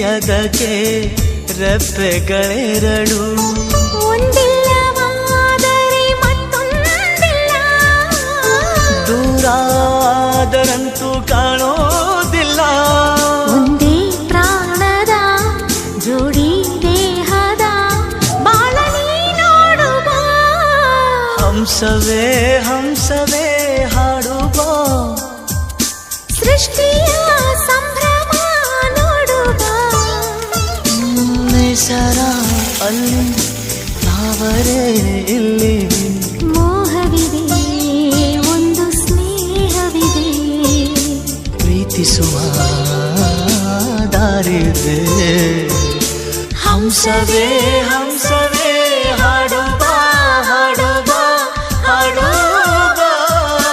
ಅದಕ್ಕೆ ರೆಪ್ಪೆಗಳೆರಡು ಒಂದಿಲ್ಲವಾದರೆ ಮತ್ತೊಂದಿಲ್ಲ ದೂರಾದರಂತೂ ಕಾಣೋದಿಲ್ಲ ಒಂದೇ ಪ್ರಾಣದ ಜೋಡಿ ದೇಹದ ಬಾಳಲಿ ನೋಡುವ ಹಂಸವೇ ಹಂಸವೇ ಹಾಡುವ ಸೃಷ್ಟಿಯ ಸಂಭ್ರಮ ನೋಡುವ ಸರ ಅಲ್ಲಿ ತಾವರೇ ಇಲ್ಲಿ ಮೋಹವಿದೆ ಒಂದು ಸ್ನೇಹವಿದೆ ಪ್ರೀತಿಸುವ ದಾರಿದೆ ಹಂಸವೇ